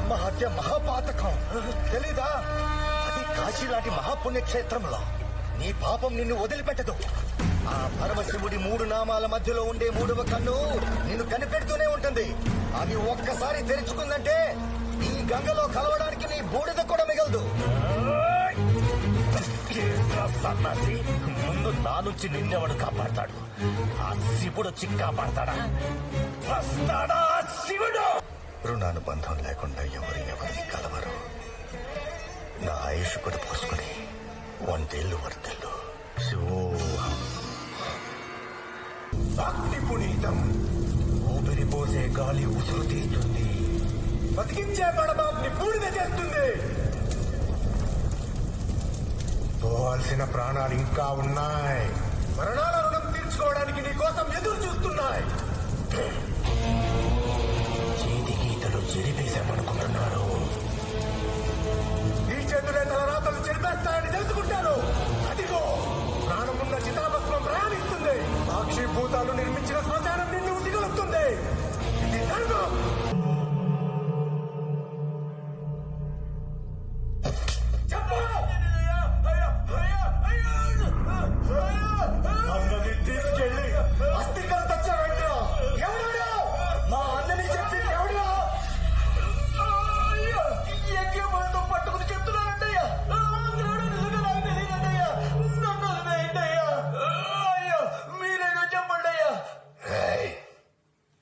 బ్రహ్మహత్య మహాపాతకం తెలీదా? అది కాశీ లాంటి మహాపుణ్యక్షేత్రంలో నీ పాపం నిన్ను వదిలిపెట్టదు. ఆ పరమశివుడి 3 నామాల మధ్యలో ఉండే 3వ కన్ను నిన్ను కనిపెడుతూనే ఉంటుంది. అది ఒక్కసారి తెరుచుకుందంటే ఈ గంగలో కలవడానికి నీ బూడిద కూడా మిగలదు. సన్నాసి, ముందు నా నుంచి నిన్నెవడు కాపాడతాడు? ఆ శివుడు వచ్చి కాపాడతాడా? వస్తాడా శివుడు? రుణానుబంధం లేకుండా ఎవరిని కలవరు. నా ఆయుష్ కూడా పోసుకుని 100 ఏళ్ళు వర్తిల్లు. శివోహం. భక్తి పునీతం. ఊపిరి పోసే గాలి ఉసురు తీస్తుంది, బతికించే పడబాన్ని బూడిద చేస్తుంది. పోవాల్సిన ప్రాణాలు ఇంకా ఉన్నాయి. మరణాల రుణం తీర్చుకోవడానికి నీ కోసం ఎదురు చూస్తున్నాయి. చేతి గీతలు చెరిపేశామనుకుంటున్నారు. ఈ చేతులే తలరాతలు చెరిపేస్తాయని తెలుసుకుంటారు. అదిగో ప్రాణమున్న చితాభస్మం ప్రయాణిస్తుంది. సాక్షి భూతాలు నిర్మించిన శ్మశానం నిన్ను ఉసిగొలుపుతుంది. ఇది ధర్మం. అన్నది తీసుకెళ్ళి అస్థికలు తెచ్చావంటా? ఎవడా? మా అన్నని చెప్పి ఎవడా? యజ్ఞములతో పట్టుకుని చెప్తున్నానంటయ్యా. తెలియదయ్యా, నన్ను వదిలేయండయ్యా. అయ్యా, మీరేదో చెప్పండి అయ్యా.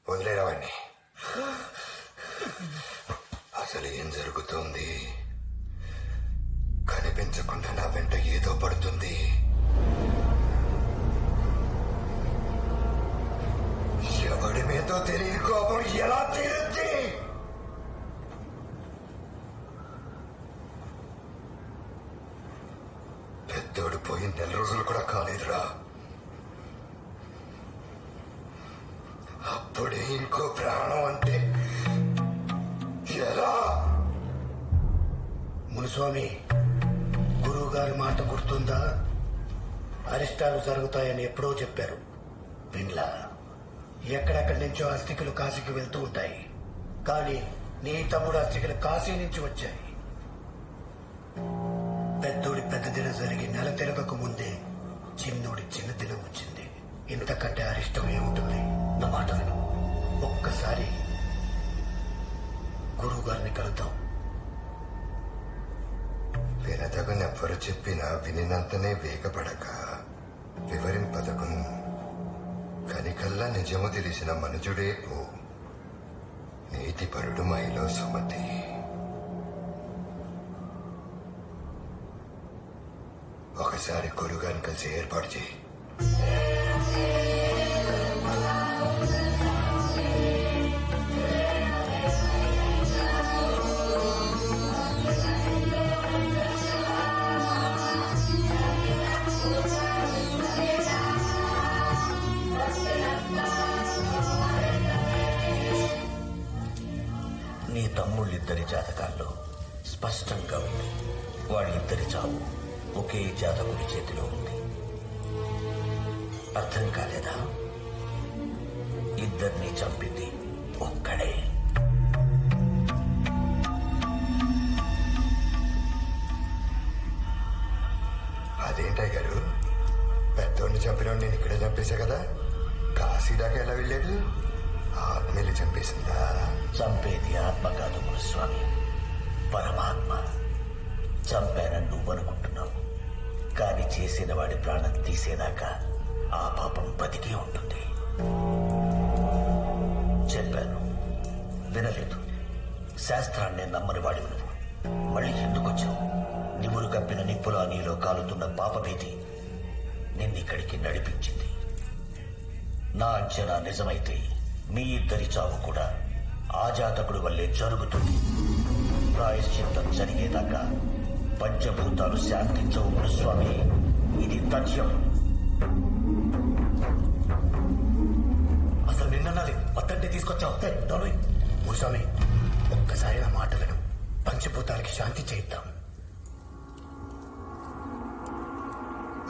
వదిలేరావండి. అసలు ఏం జరుగుతోంది? కనిపించకుండా నా వెంట ఏదో పడుతుంది. ఎవడి మీదో తెలియని కోపం ఎలా తీరుద్ది? పెద్దోడు పోయి 4 రోజులు కూడా కాలేదురా. అప్పుడే ఇంకో ప్రాణం అంటే ఎలా? మునుస్వామి, గురువు గారి మాట గుర్తుందా? అరిష్టాలు జరుగుతాయని ఎప్పుడో చెప్పారు. విన్లా? ఎక్కడెక్కడి నుంచో అస్థికలు కాశీకి వెళ్తూ ఉంటాయి. కానీ నీ తమ్ముడు అస్థికలు కాశీ నుంచి వచ్చాయి. పెద్దోడి పెద్ద దినం జరిగి నెల తిరగక ముందే చిన్నోడి చిన్న దినం వచ్చింది. ఇంతకంటే అరిష్టం ఏముంటుంది? నా మాట విను. ఒక్కసారి గురువు గారిని కలుద్దాం. వినతగనెవ్వరు చెప్పినా వినినంతనే వేగపడక వివరింపదకును. కనికల్లా నిజము తెలిసిన మనుజుడే పో. నీతిపరుడు మైలో సుమతి. ఒకసారి గురుగారిని కలిసి ఏర్పాటు చేయి. నీ తమ్ముళ్ళిద్దరి జాతకాల్లో స్పష్టంగా ఉంది. వాళ్ళిద్దరి చావు ఒకే జాతకుడి చేతిలో ఉంది. అర్థం కాలేదా? ఇద్దరిని చంపింది ఒక్కడే. అదేంటయ్య గారు, పెద్దోడిని చంపినోడు నేను ఇక్కడే చంపేశా కదా. కాశీ దాకా ఎలా వెళ్ళాడు? ఆత్మని చంపేసిందా? చంపేది ఆత్మ కాదు మునుస్వామి, పరమాత్మ. చంపానని నువ్వనుకుంటున్నావు, కానీ చేసిన వాడి ప్రాణం తీసేదాకా ఆ పాపం బతికే ఉంటుంది. చెప్పాను, వినలేదు. శాస్త్రాన్ని నమ్మని వాడివి నువ్వు. మళ్ళీ ఎందుకొచ్చావు? నివురు కప్పిన నిప్పులా నీలో కాలుతున్న పాపభీతి నిన్నిక్కడికి నడిపించింది. నా అంచనా నిజమైతే మీ ఇద్దరి చావు కూడా ఆ జాతకుడి వల్లే జరుగుతుంది. ప్రాయశ్చిత్తం జరిగేదాకా పంచభూతాలు శాంతించవు మునుస్వామి. ఇది తథ్యం. అసలు నిన్ననాలి మొత్తంటే తీసుకొచ్చావు. మునుస్వామి, ఒక్కసారి నా మాట విను. పంచభూతాలకి శాంతి చేయిద్దాం.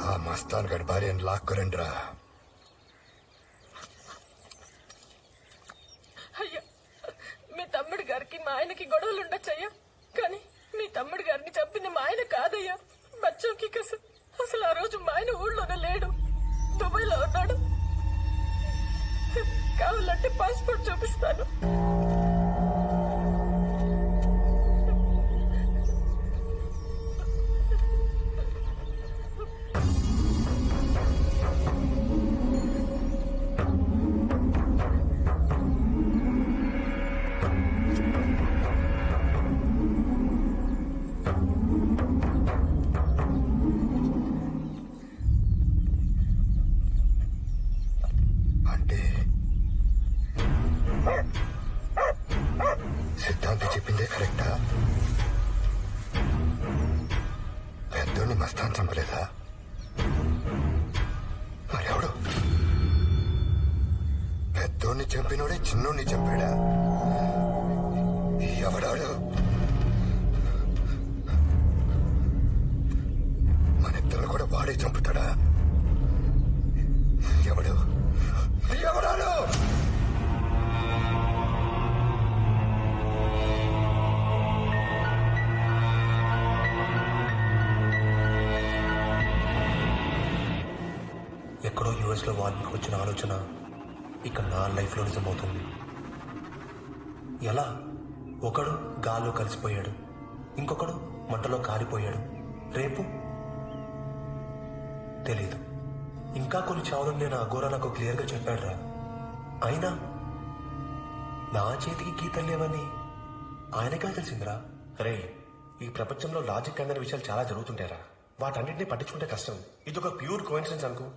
ఆ మస్తాన్ గడి భార్యను లాక్కురండిరా. అయ్యా, మీ తమ్ముడు గారికి మా ఆయనకి గొడవలు ఉండొచ్చయ్యా, కానీ మీ తమ్ముడు గారిని చంపింది మా ఆయన కాదయ్యా, బచ్చోకి అసలు ఆ రోజు మా ఆయన ఊళ్ళోనే లేడు, దుబాయ్ లో ఉన్నాడు. కావాలంటే పాస్పోర్ట్ చూపిస్తాను. అంటే సిద్ధాంతి చెప్పిందే కరెక్టా? పెద్దోని మస్తాన్ చంపలేదా? మరెవడు? పెద్దోన్ని చంపినోడే చిన్నోన్ని చంపాడా? ఎవడాడు? మనిద్దరు కూడా వాడే చంపుతాడా? ఎవడు? ఎవడాడు? ఎక్కడో యుఎస్ లో వాల్మీకి వచ్చిన ఆలోచన ఇక్కడ నా లైఫ్ లో నిజమవుతుంది. ఎలా? ఒకడు గాల్లో కలిసిపోయాడు, ఇంకొకడు మంటలో కాలిపోయాడు. రేపు తెలీదు. ఇంకా కొన్ని చావులను నేను అఘోరా నాకు క్లియర్ గా చెప్పాడురా. అయినా నా చేతికి గీతలు లేవని ఆయనకే తెలిసిందిరా. రే, ఈ ప్రపంచంలో లాజిక్ అనే విషయాలు చాలా జరుగుతుంటారా, వాటన్నింటినీ పట్టించుకుంటే కష్టం. ఇది ఒక ప్యూర్ కోఇన్సిడెన్స్ అనుకో.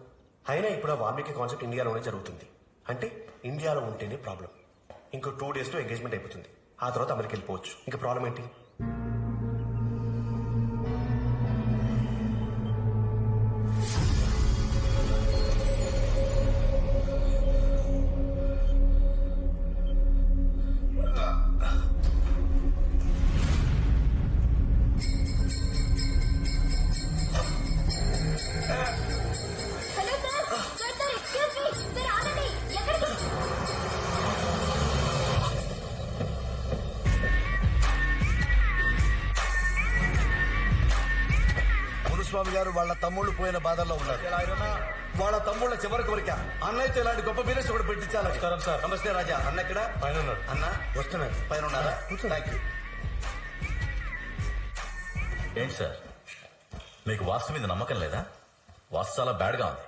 అయినా ఇప్పుడు ఆ వాల్మీకి కాన్సెప్ట్ ఇండియాలోనే జరుగుతుంది. అంటే ఇండియాలో ఉంటేనే ప్రాబ్లం. ఇంకో 2 days లో ఎంగేజ్మెంట్ అయిపోతుంది. ఆ తర్వాత అమెరికా వెళ్ళిపోవచ్చు. ఇంకా ప్రాబ్లం ఏంటి? స్వామి గారు వాళ్ళ తమ్ముళ్ళు పోయిన బాధల్లో ఉన్నారు. వాళ్ళ తమ్ముళ్ళ చివరి కోరిక అన్నయ్యతో ఇలాంటి గొప్ప బిజినెస్ కూడా పెట్టించాలి. సార్ నమస్తే రాజా. అన్న ఇక్కడ పైన ఉన్నాడు. అన్న వస్తున్నాడు. పైన ఉన్నారా? Thank you. ఏంటి సార్, మీకు వాస్తు మీద నమ్మకం లేదా? వాస్తు చాలా బ్యాడ్ గా ఉంది.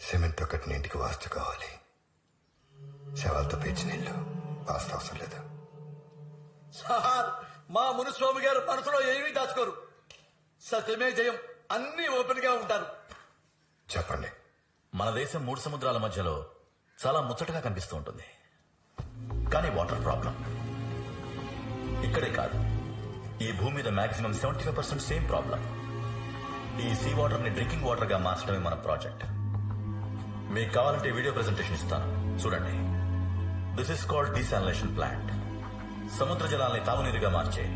సిమెంట్ ఒకటి ఇంటికి వాస్తు కావాలి, శవాలతో పేర్చిన ఇల్లు వాస్తు అవసరం లేదు. సార్, మా మునుస్వామి గారు మనసులో ఏమీ దాచుకోరు. సత్యమే జయం, అన్ని ఓపెన్ గా ఉంటారు. చెప్పండి. మన దేశం 3 సముద్రాల మధ్యలో చాలా ముచ్చటగా కనిపిస్తూ ఉంటుంది, కానీ వాటర్ ప్రాబ్లం ఇక్కడే కాదు, ఈ భూమి మీద మాక్సిమం 75% సేమ్ ప్రాబ్లం. ఈ సీ వాటర్ ని డ్రింకింగ్ వాటర్ గా మార్చడమే మన ప్రాజెక్ట్. మీకు కావాలంటే వీడియో ప్రెజెంటేషన్ ఇస్తాను, చూడండి. This is called desalination plant. సముద్ర జలాల్ని తాగునీరుగా మార్చే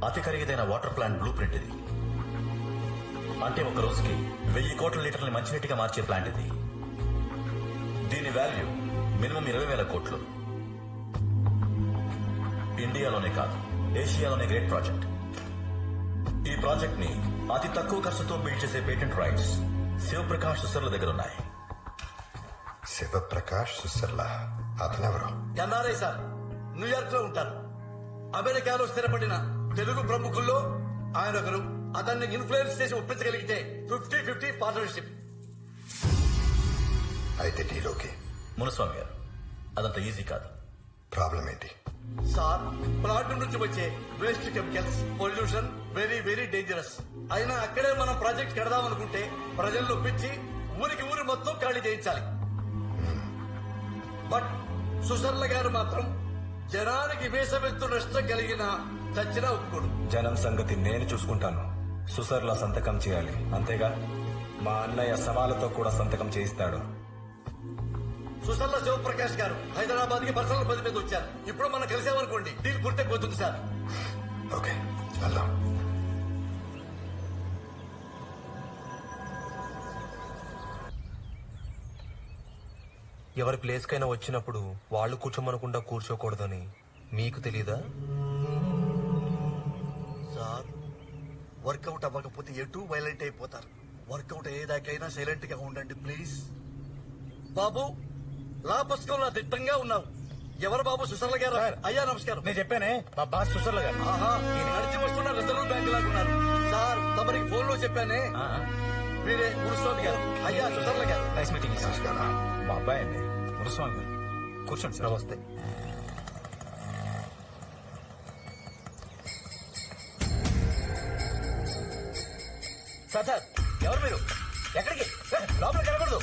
అతి ఖరీదైన వాటర్ ప్లాంట్ బ్లూ ప్రింట్ ఇది. అంటే ఒక రోజుకి 1000 కోట్ల లీటర్ల మంచినీటిగా మార్చే ప్లాంట్ ఇది. దీని వాల్యూ మినిమం 20,000 కోట్లు. ఇండియాలోనే కాదు, ఏషియాలోనే గ్రేట్ ప్రాజెక్ట్. ఈ ప్రాజెక్ట్ ని అతి తక్కువ ఖర్చుతో బిల్డ్ చేసే పేటెంట్ రైట్స్ శివప్రకాష్ సుసర్ల దగ్గర ఉన్నాయి. శివప్రకాష్ సుసర్లా అతనెవరు? ఎన్ఆర్ఐ సార్, న్యూయార్క్ లో ఉంటారు. అమెరికాలో స్థిరపడిన తెలుగు ప్రముఖుల్లో ఆయన ఒకరు. అతన్ని ఇన్ఫ్లుయెన్స్ చేసి ఒప్పించగలిగితే 50-50 పార్ట్నర్షిప్. అయితే డీలోకి. మునుస్వామి గారు, అదంత ఈజీ కాదు. ప్రాబ్లం ఏంటి? సార్, ప్లాంట్ నుంచి వచ్చే waste chemicals, pollution very very dangerous. అయినా అక్కడే మనం ప్రాజెక్ట్ కడదాం అనుకుంటే ప్రజల్లో పిచ్చి ఊరికి ఊరి మొత్తం ఖాళీ చేయించాలి. బట్ సుసర్ల గారు మాత్రం జనానికి వేసవెత్తు నష్టం కలిగిన చచ్చినా ఒప్పుకోడు. జనం సంగతి నేను చూసుకుంటాను. సుసర్లా సంతకం చేయాలి, అంతేగా? మా అన్నయ్య సవాలతో కూడా సంతకం చేయిస్తాడు. సుసర్ల శివప్రకాష్ గారు హైదరాబాద్ కి పర్సనల్ పని మీద వచ్చారు. ఇప్పుడు మనం కలిసామనుకోండి, డీల్ పూర్తయిపోతుంది సార్. ఓకే, వెళ్దాం. ఎవరి ప్లేస్ కైనా వచ్చినప్పుడు వాళ్ళు కూర్చోమనకుండా కూర్చోకూడదని మీకు తెలీదా? సార్ వర్కౌట్ అవ్వకపోతే ఎటు వైలెంట్ అయిపోతారు. వర్కౌట్ అయ్యేదాకైనా సైలెంట్ గా ఉండండి ప్లీజ్. బాబు లా పుస్తకంలో దిట్టంగా ఉన్నావు. ఎవరు బాబు? సుసర్ల గారు. అయ్యా నమస్కారం. నేను చెప్పానే మా బాస్ సుసర్ల గారు. ఆహా, ఈయన నడిచి వస్తున్న రిజర్వ్ బ్యాంక్ లాగా ఉన్నారు. సార్ తమరికి ఫోన్ లో చెప్పానే, వీరే మురుస్వామి గారు. అయ్యా సుసర్ల గారు. Nice meeting. నమస్కారం. మా అబ్బాయి అండి మురుస్వామి గారు. కూర్చోండి సార్. నమస్తే. సార్ సార్ ఎవరు మీరు? ఎక్కడికి? లోపలికి వెళ్ళకూడదు.